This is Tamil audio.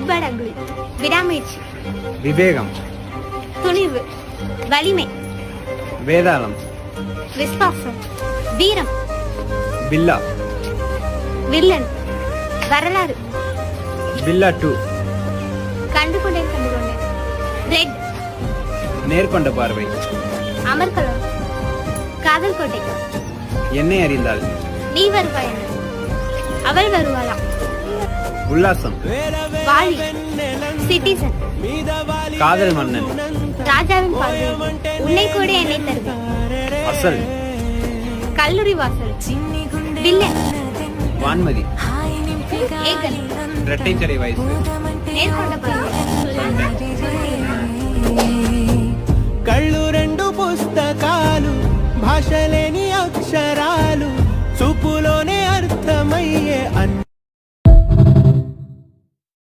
குட் பேட் அக்லி, விடாமுயற்சி, விவேகம், துணிவு, வலிமை, வேதாளம், விஸ்வாசம், வீரம், பில்லா, வில்லன், வரலாறு, பில்லா 2, கண்டுகொண்டேன், ரெட், நேர்கொண்ட பார்வை, அமர்கலம், காதல் கோட்டை, என்னை அறிந்தாள், நீ வருவாய், அவள் வருவாளா, உல்லாசம், வாலி, சிட்டிசன், காதல் மன்னன், ராஜாவின் பார்வை, உன்னை கூட என்னை தருவேன், அசல், கல்லூரி வாசல், வில்லன், வான்மதி, ஏகன், இரட்டைச்சடை வயசு, நேர்கொண்ட பார்வை,